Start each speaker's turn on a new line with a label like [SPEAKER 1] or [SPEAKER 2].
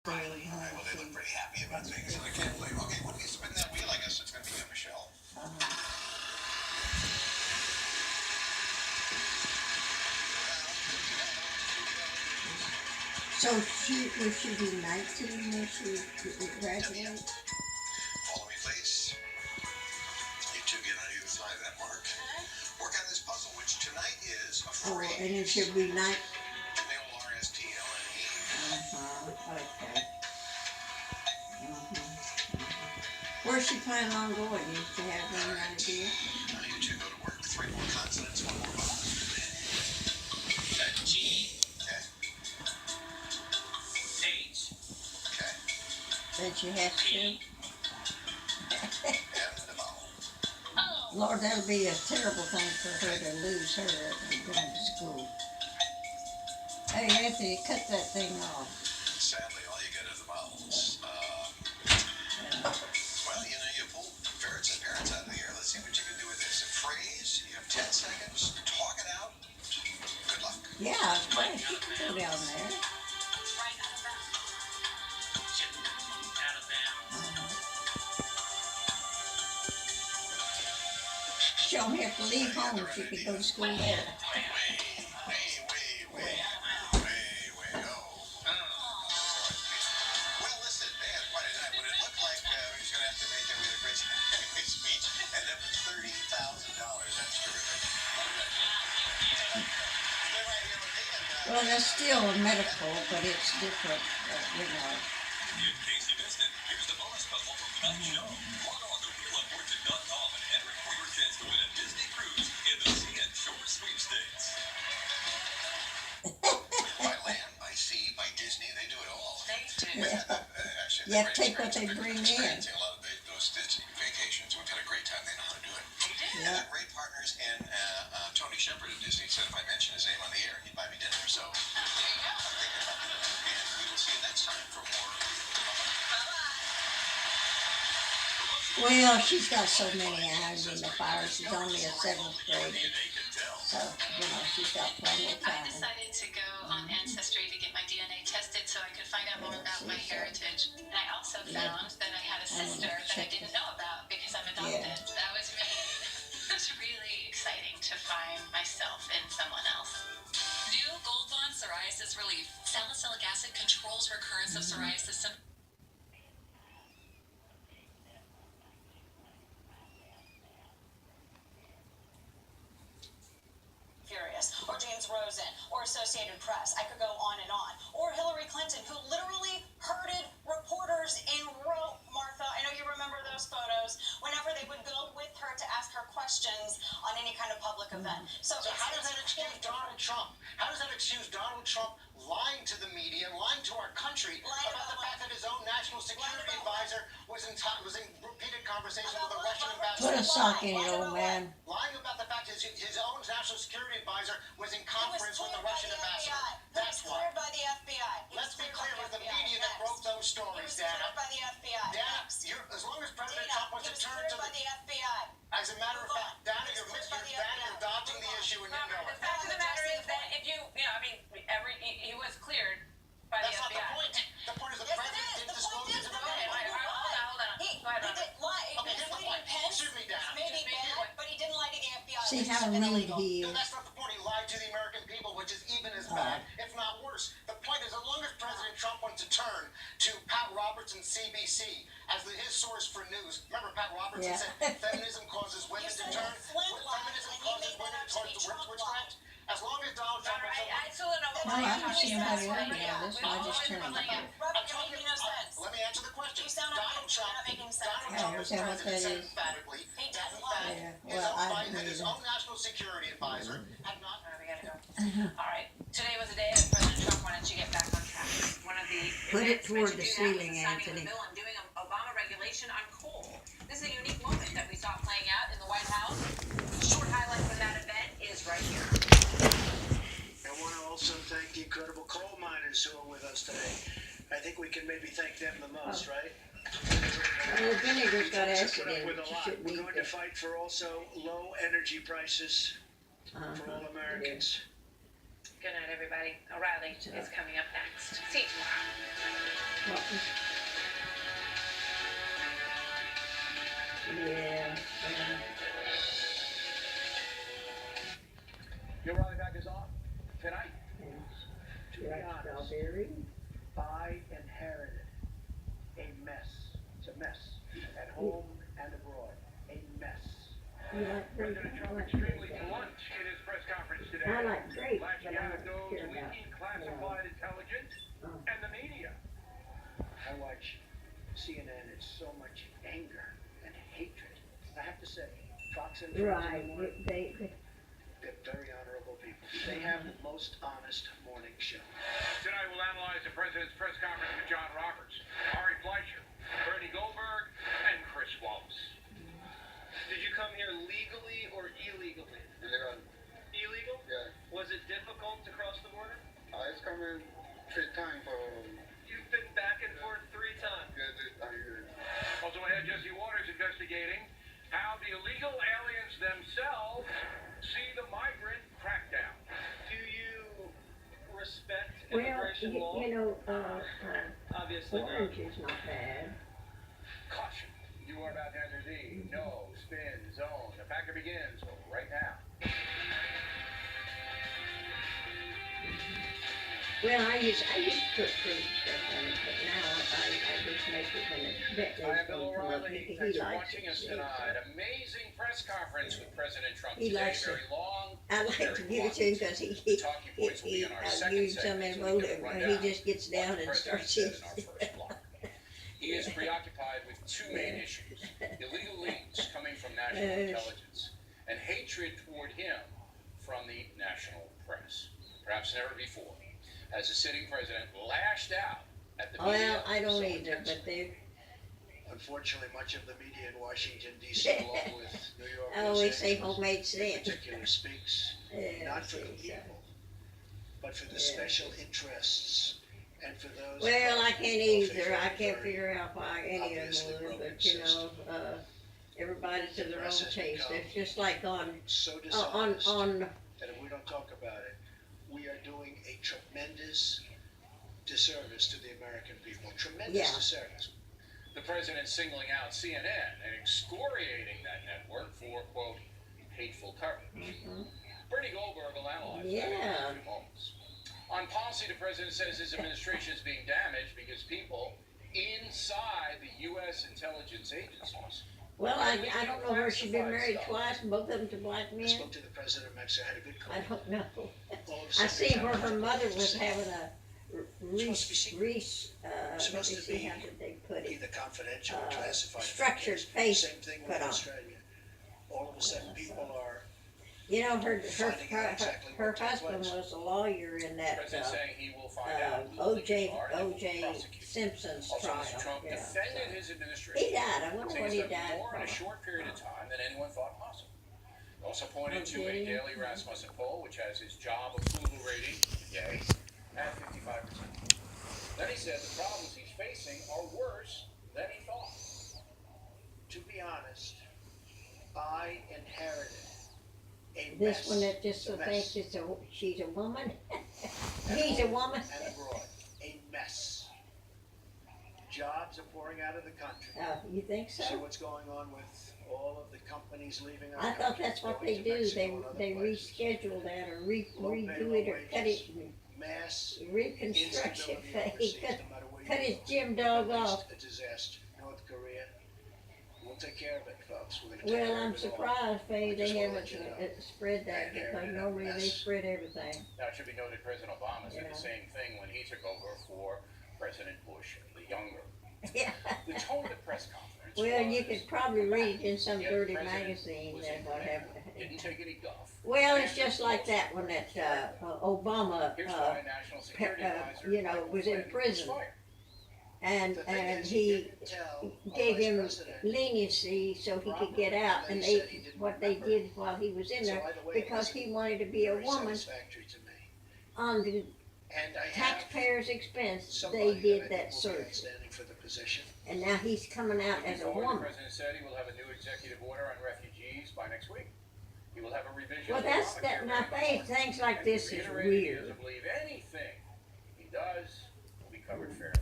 [SPEAKER 1] Riley. Well, they look pretty happy about things, and I can't blame. Okay, when we spin that wheel, I guess it's going to be you, Michelle.
[SPEAKER 2] So will she be 19 when she graduates?
[SPEAKER 1] Follow me, please. You two get on either side of that mark. Work on this puzzle, which tonight is a
[SPEAKER 2] Oh,
[SPEAKER 1] phrase.
[SPEAKER 2] and it should be night.
[SPEAKER 1] L-R-S-T-L-N-E.
[SPEAKER 2] Okay. Where's she planning on going? Do you have any idea?
[SPEAKER 1] Now you two go to work. 3 more consonants, 1 more vowel.
[SPEAKER 3] G.
[SPEAKER 1] Okay.
[SPEAKER 3] H.
[SPEAKER 1] Okay.
[SPEAKER 2] That she has to?
[SPEAKER 1] And the vowel.
[SPEAKER 2] Lord, that'll be a terrible thing for her to lose her going to school. Hey, Anthony, cut that thing off.
[SPEAKER 1] Sadly, all you get are the vowels. Well, you pull ferrets and parrots out of the air. Let's see what you can do with this. A phrase, you have 10 seconds. Talk it out. Good luck.
[SPEAKER 2] Yeah, right. You can go down there.
[SPEAKER 3] Right out of bounds. Out of bounds.
[SPEAKER 2] She don't have to leave home. She can go to school there.
[SPEAKER 1] Way, oh. Well, listen, they had quite a night. What it looked like, we were just going to have to make it with a great speech, and that was $30,000. That's terrific. Stay right here with me, and,
[SPEAKER 2] Well, that's still a medical, but it's different,
[SPEAKER 4] In case you missed it, here's the bonus puzzle from tonight's show. Log on to wheeloffortune.com and enter for your chance to win a Disney cruise in the Sea and Shore Sweepstakes.
[SPEAKER 1] by land, by sea, by Disney, they do it all.
[SPEAKER 3] They do.
[SPEAKER 1] Actually,
[SPEAKER 2] You have to take what they bring in.
[SPEAKER 1] A lot of those Disney vacations, we've had a great time. They know how to do it.
[SPEAKER 3] They do.
[SPEAKER 1] And they're great partners. And Tony Shepard of Disney said if I mention his name on the air, he'd buy me dinner. So I'm thinking about it. And we will see you next time for more.
[SPEAKER 2] Well, she's got so many irons in the fire. She's only a 7th grader. So, she's got plenty of
[SPEAKER 5] I
[SPEAKER 2] time.
[SPEAKER 5] decided to go on Ancestry to get my DNA tested so I could find out more about my heritage. And I also found that I had a sister that I didn't know about because I'm adopted. That was it was really exciting to find myself in someone else.
[SPEAKER 6] New Gold Bond Psoriasis Relief. Salicylic acid controls recurrence of psoriasis symptoms.
[SPEAKER 7] Or James Rosen, or Associated Press. I could go on and on. Or Hillary Clinton, who literally herded reporters in row, Martha. I know you remember those photos, whenever they would go with her to ask her questions on any kind of public event.
[SPEAKER 1] So how does that excuse Donald Trump? How does that excuse Donald Trump lying to the media, lying to our country about the fact that his own national security advisor was in repeated conversations with the Russian ambassador?
[SPEAKER 2] Put a sock in it, old man.
[SPEAKER 1] Lying about the fact that his own national security advisor was in conference with the Russian ambassador. That's why.
[SPEAKER 7] Cleared by the FBI.
[SPEAKER 1] Let's be clear with the media that broke those stories, Dana.
[SPEAKER 7] By the FBI.
[SPEAKER 1] Dana, as long as President Trump wants to turn to
[SPEAKER 7] by the FBI.
[SPEAKER 1] As a matter of fact, Dana, you're dodging the issue and you know
[SPEAKER 8] The
[SPEAKER 1] it.
[SPEAKER 8] fact of the matter is that if he was cleared by the
[SPEAKER 1] That's not
[SPEAKER 8] FBI.
[SPEAKER 1] the point. The point is the president didn't disclose it to the
[SPEAKER 8] Okay,
[SPEAKER 1] media.
[SPEAKER 8] hold on.
[SPEAKER 7] He
[SPEAKER 8] Go ahead, Robert.
[SPEAKER 7] didn't lie.
[SPEAKER 1] Okay, here's the point. Excuse me, Dana.
[SPEAKER 7] Maybe bad, but he didn't lie to the FBI.
[SPEAKER 2] See
[SPEAKER 7] which
[SPEAKER 2] how
[SPEAKER 7] is
[SPEAKER 2] rude
[SPEAKER 7] illegal.
[SPEAKER 2] he
[SPEAKER 1] No,
[SPEAKER 2] is.
[SPEAKER 1] that's not the point. He lied to the American people, which is even as bad, if not worse. The point is, as long as President Trump wants to turn to Pat Robertson, CBC, as his source for news. Remember, Pat Robertson said feminism causes women to turn. Feminism causes women towards witchcraft. As long as Donald Trump
[SPEAKER 8] I still don't know what
[SPEAKER 2] No,
[SPEAKER 8] you're
[SPEAKER 2] I don't see
[SPEAKER 8] talking
[SPEAKER 2] anybody
[SPEAKER 8] about.
[SPEAKER 2] arguing on this one. I just turned it on.
[SPEAKER 7] Robert, you're making no sense.
[SPEAKER 1] Let me answer the question.
[SPEAKER 7] You sound
[SPEAKER 1] Donald Trump,
[SPEAKER 7] not making sense.
[SPEAKER 1] Donald Trump
[SPEAKER 2] Yeah,
[SPEAKER 1] is
[SPEAKER 2] is that what
[SPEAKER 1] president
[SPEAKER 2] that
[SPEAKER 1] said
[SPEAKER 2] is?
[SPEAKER 1] emphatically
[SPEAKER 7] He
[SPEAKER 1] that
[SPEAKER 7] does
[SPEAKER 1] in
[SPEAKER 7] lie.
[SPEAKER 1] fact
[SPEAKER 2] Yeah, well, I agree
[SPEAKER 1] his
[SPEAKER 2] with
[SPEAKER 1] own national security advisor had not.
[SPEAKER 8] We gotta go. All right. Today was the day that President Trump wanted to get back on track. One of the
[SPEAKER 2] Put it
[SPEAKER 8] events
[SPEAKER 2] toward
[SPEAKER 8] meant
[SPEAKER 2] the
[SPEAKER 8] to do that was
[SPEAKER 2] ceiling,
[SPEAKER 8] the signing of
[SPEAKER 2] Anthony.
[SPEAKER 8] the bill on doing Obama regulation on coal. This is a unique moment that we saw playing out in the White House. A short highlight from that event is right here.
[SPEAKER 9] I want to also thank the incredible coal miners who are with us today. I think we can maybe thank them the most, right?
[SPEAKER 2] Well, vinegar's got acid
[SPEAKER 9] Put up
[SPEAKER 2] in
[SPEAKER 9] with
[SPEAKER 2] it.
[SPEAKER 9] a
[SPEAKER 2] You
[SPEAKER 9] lot.
[SPEAKER 2] shouldn't
[SPEAKER 9] We're
[SPEAKER 2] eat
[SPEAKER 9] going to
[SPEAKER 2] that.
[SPEAKER 9] fight for also low energy prices for all Americans.
[SPEAKER 8] Good night, everybody. O'Reilly is coming up next. See you tomorrow.
[SPEAKER 2] What was- Yeah,
[SPEAKER 9] Your Rally Back is on tonight. To be
[SPEAKER 2] like
[SPEAKER 9] honest,
[SPEAKER 2] strawberry.
[SPEAKER 9] I inherited a mess. It's a mess at home and abroad. A mess.
[SPEAKER 2] You like grape?
[SPEAKER 10] President
[SPEAKER 2] I
[SPEAKER 10] Trump
[SPEAKER 2] like
[SPEAKER 10] extremely
[SPEAKER 2] grape.
[SPEAKER 10] blunt in his press conference today.
[SPEAKER 2] I like grape, but
[SPEAKER 10] Lashing
[SPEAKER 2] I
[SPEAKER 10] out at
[SPEAKER 2] don't
[SPEAKER 10] those
[SPEAKER 2] care about,
[SPEAKER 10] leaking classified intelligence
[SPEAKER 2] Oh.
[SPEAKER 10] and the media.
[SPEAKER 9] I watch CNN. It's so much anger and hatred. I have to say, Fox and Friends
[SPEAKER 2] Right,
[SPEAKER 9] in the morning,
[SPEAKER 2] they,
[SPEAKER 9] they're very honorable people. They have the most honest morning show.
[SPEAKER 10] Tonight we'll analyze the president's press conference with John Roberts, Ari Fleischer, Bernie Goldberg, and Chris Wallace.
[SPEAKER 11] Did you come here legally or illegally?
[SPEAKER 12] Illegal.
[SPEAKER 11] Illegal?
[SPEAKER 12] Yeah.
[SPEAKER 11] Was it difficult to cross the border?
[SPEAKER 12] I was coming 3 times for
[SPEAKER 11] You've been back and forth 3 times.
[SPEAKER 10] Also ahead, Jesse Waters investigating how the illegal aliens themselves see the migrant crackdown.
[SPEAKER 11] Do you respect
[SPEAKER 2] well,
[SPEAKER 11] immigration law?
[SPEAKER 2] you know,
[SPEAKER 11] Obviously.
[SPEAKER 2] orange is not bad.
[SPEAKER 10] Caution, you are about to enter the no spin zone. The packer begins right now.
[SPEAKER 2] Well, I used to put fruit stuff in it, but now I just make it when it's
[SPEAKER 10] I am Bill
[SPEAKER 2] come up.
[SPEAKER 10] O'Reilly.
[SPEAKER 2] He
[SPEAKER 10] Thanks for
[SPEAKER 2] likes
[SPEAKER 10] watching
[SPEAKER 2] it.
[SPEAKER 10] us tonight. Amazing press conference with President Trump
[SPEAKER 2] He
[SPEAKER 10] today.
[SPEAKER 2] likes
[SPEAKER 10] Very long.
[SPEAKER 2] I like
[SPEAKER 10] very
[SPEAKER 2] to give it to him because
[SPEAKER 10] The talking points will be in our second
[SPEAKER 2] gives some
[SPEAKER 10] segment, so
[SPEAKER 2] info
[SPEAKER 10] we can run
[SPEAKER 2] and he
[SPEAKER 10] down
[SPEAKER 2] just gets
[SPEAKER 10] what
[SPEAKER 2] down
[SPEAKER 10] the
[SPEAKER 2] and
[SPEAKER 10] president
[SPEAKER 2] starts
[SPEAKER 10] said
[SPEAKER 2] eating.
[SPEAKER 10] in our first block. He is preoccupied with 2 main issues: illegal leads coming from national intelligence and hatred toward him from the national press. Perhaps never before has the sitting president lashed out at the media.
[SPEAKER 2] Well, I don't
[SPEAKER 10] so
[SPEAKER 2] either,
[SPEAKER 10] intensely.
[SPEAKER 2] but they're
[SPEAKER 9] Unfortunately, much of the media in Washington, D.C., along with New York,
[SPEAKER 2] I always
[SPEAKER 9] Los
[SPEAKER 2] say
[SPEAKER 9] Angeles,
[SPEAKER 2] homemade
[SPEAKER 9] in
[SPEAKER 2] stamp.
[SPEAKER 9] particular, speaks
[SPEAKER 2] Yeah,
[SPEAKER 9] not for the
[SPEAKER 2] see, so.
[SPEAKER 9] people, but for the
[SPEAKER 2] Yeah.
[SPEAKER 9] special interests and for those.
[SPEAKER 2] Well, I can't
[SPEAKER 9] who
[SPEAKER 2] either.
[SPEAKER 9] very,
[SPEAKER 2] I can't
[SPEAKER 9] very
[SPEAKER 2] figure out why any of
[SPEAKER 9] obviously
[SPEAKER 2] them would,
[SPEAKER 9] broken
[SPEAKER 2] but you know,
[SPEAKER 9] system.
[SPEAKER 2] everybody to their own
[SPEAKER 9] Press has
[SPEAKER 2] taste.
[SPEAKER 9] become
[SPEAKER 2] It's just like on
[SPEAKER 9] so dishonest
[SPEAKER 2] on
[SPEAKER 9] that if we don't talk about it, we are doing a tremendous disservice to the American people. Tremendous
[SPEAKER 2] Yeah.
[SPEAKER 9] disservice.
[SPEAKER 10] The president singling out CNN and excoriating that network for, quote, hateful coverage. Bernie Goldberg will analyze that in
[SPEAKER 2] Yeah.
[SPEAKER 10] a few moments. On policy, the president says his administration is being damaged because people inside the U.S. intelligence agencies.
[SPEAKER 2] well, I don't know her. She's been married twice, and both of them to black
[SPEAKER 9] I
[SPEAKER 2] men.
[SPEAKER 9] spoke to the president of Mexico, had a good call.
[SPEAKER 2] I don't know.
[SPEAKER 9] All of a
[SPEAKER 2] I
[SPEAKER 9] sudden,
[SPEAKER 2] see where
[SPEAKER 9] we
[SPEAKER 2] her
[SPEAKER 9] have
[SPEAKER 2] mother was
[SPEAKER 9] to
[SPEAKER 2] having a
[SPEAKER 9] supposed to be
[SPEAKER 2] Reese, let me
[SPEAKER 9] supposed to
[SPEAKER 2] see
[SPEAKER 9] be
[SPEAKER 2] how did they put it?
[SPEAKER 9] either confidential or classified.
[SPEAKER 2] Structured
[SPEAKER 9] Same
[SPEAKER 2] face
[SPEAKER 9] thing
[SPEAKER 2] put
[SPEAKER 9] with
[SPEAKER 2] on.
[SPEAKER 9] Australia. All of a sudden, people are
[SPEAKER 2] You know, her
[SPEAKER 9] finding out exactly
[SPEAKER 2] her
[SPEAKER 9] what took
[SPEAKER 2] husband
[SPEAKER 9] place.
[SPEAKER 2] was a lawyer in
[SPEAKER 10] The
[SPEAKER 2] that
[SPEAKER 10] president saying he will find out who the leakers are and will
[SPEAKER 2] O.J.
[SPEAKER 10] prosecute.
[SPEAKER 2] Simpson's
[SPEAKER 10] Also,
[SPEAKER 2] trial.
[SPEAKER 10] Mr. Trump
[SPEAKER 2] Yeah,
[SPEAKER 10] defended
[SPEAKER 2] so.
[SPEAKER 10] his administration.
[SPEAKER 2] He died. I wonder
[SPEAKER 10] saying
[SPEAKER 2] what
[SPEAKER 10] he's
[SPEAKER 2] he
[SPEAKER 10] done
[SPEAKER 2] died
[SPEAKER 10] more in a
[SPEAKER 2] from.
[SPEAKER 10] short period of time than anyone thought possible. He also pointed to a
[SPEAKER 2] Okay.
[SPEAKER 10] daily Rasmussen poll, which has his job approval rating, yay, at 55%. Then he said the problems he's facing are worse than he thought.
[SPEAKER 9] To be honest, I inherited a
[SPEAKER 2] This
[SPEAKER 9] mess.
[SPEAKER 2] one that just
[SPEAKER 9] It's a
[SPEAKER 2] thinks
[SPEAKER 9] mess.
[SPEAKER 2] she's a woman.
[SPEAKER 9] At
[SPEAKER 2] He's a
[SPEAKER 9] home
[SPEAKER 2] woman.
[SPEAKER 9] And abroad, a mess. Jobs are pouring out of the country.
[SPEAKER 2] You think
[SPEAKER 9] See
[SPEAKER 2] so?
[SPEAKER 9] what's going on with all of the companies leaving our
[SPEAKER 2] I
[SPEAKER 9] country.
[SPEAKER 2] thought that's what
[SPEAKER 9] going
[SPEAKER 2] they
[SPEAKER 9] to
[SPEAKER 2] do.
[SPEAKER 9] Mexico and other
[SPEAKER 2] They
[SPEAKER 9] places.
[SPEAKER 2] reschedule that or
[SPEAKER 9] Low
[SPEAKER 2] redo
[SPEAKER 9] payroll
[SPEAKER 2] it or cut
[SPEAKER 9] wages,
[SPEAKER 2] it,
[SPEAKER 9] Mass
[SPEAKER 2] reconstruction
[SPEAKER 9] instability
[SPEAKER 2] phase.
[SPEAKER 9] overseas, no matter where you
[SPEAKER 2] Cut his
[SPEAKER 9] go.
[SPEAKER 2] gym dog
[SPEAKER 9] Middle East,
[SPEAKER 2] off.
[SPEAKER 9] A disaster. North Korea. We'll take care of it, folks. We're gonna take care
[SPEAKER 2] Well,
[SPEAKER 9] of
[SPEAKER 2] I'm
[SPEAKER 9] it all.
[SPEAKER 2] surprised, Faye,
[SPEAKER 9] I
[SPEAKER 2] they
[SPEAKER 9] just wanna
[SPEAKER 2] haven't
[SPEAKER 9] let you know.
[SPEAKER 2] spread that
[SPEAKER 9] I
[SPEAKER 2] because
[SPEAKER 9] inherited a
[SPEAKER 2] normally they
[SPEAKER 9] mess.
[SPEAKER 2] spread everything.
[SPEAKER 10] Now, it should be noted President Obama said
[SPEAKER 2] Yeah.
[SPEAKER 10] the same thing when he took over for President Bush, the younger.
[SPEAKER 2] Yeah.
[SPEAKER 10] The tone of the press conference
[SPEAKER 2] Well,
[SPEAKER 10] was,
[SPEAKER 2] you could probably read it in some
[SPEAKER 10] yet the
[SPEAKER 2] dirty
[SPEAKER 10] president
[SPEAKER 2] magazine
[SPEAKER 10] was
[SPEAKER 2] that
[SPEAKER 10] in
[SPEAKER 2] what
[SPEAKER 10] command,
[SPEAKER 2] happened.
[SPEAKER 10] didn't take any guff.
[SPEAKER 2] Well, it's just like that one that Obama,
[SPEAKER 10] Here's why National Security Advisor
[SPEAKER 2] you know,
[SPEAKER 10] Michael
[SPEAKER 2] was in
[SPEAKER 10] Flynn
[SPEAKER 2] prison.
[SPEAKER 10] fired.
[SPEAKER 2] And
[SPEAKER 9] The thing
[SPEAKER 2] and
[SPEAKER 9] is,
[SPEAKER 2] he
[SPEAKER 9] didn't tell our
[SPEAKER 2] gave
[SPEAKER 9] vice
[SPEAKER 2] him
[SPEAKER 9] president.
[SPEAKER 2] leniency so he could get out. And
[SPEAKER 9] They
[SPEAKER 2] they
[SPEAKER 9] said he didn't
[SPEAKER 2] what they
[SPEAKER 9] remember.
[SPEAKER 2] did while he was in
[SPEAKER 9] So
[SPEAKER 2] there
[SPEAKER 9] either way, it
[SPEAKER 2] because
[SPEAKER 9] wasn't
[SPEAKER 2] he wanted to be a
[SPEAKER 9] very
[SPEAKER 2] woman
[SPEAKER 9] satisfactory to me.
[SPEAKER 2] on the
[SPEAKER 9] And I have
[SPEAKER 2] taxpayers' expense.
[SPEAKER 9] somebody
[SPEAKER 2] They did
[SPEAKER 9] I
[SPEAKER 2] that
[SPEAKER 9] think will be
[SPEAKER 2] surgery,
[SPEAKER 9] outstanding for the position.
[SPEAKER 2] and now he's coming out
[SPEAKER 10] Moving
[SPEAKER 2] as a
[SPEAKER 10] forward, the
[SPEAKER 2] woman.
[SPEAKER 10] president said he will have a new executive order on refugees by next week. He will have a revision
[SPEAKER 2] Well,
[SPEAKER 10] of
[SPEAKER 2] that's
[SPEAKER 10] Obamacare
[SPEAKER 2] that. Now,
[SPEAKER 10] regulation.
[SPEAKER 2] things like
[SPEAKER 10] And
[SPEAKER 2] this
[SPEAKER 10] he
[SPEAKER 2] is
[SPEAKER 10] reiterated he
[SPEAKER 2] weird.
[SPEAKER 10] doesn't believe anything he does will be covered fairly.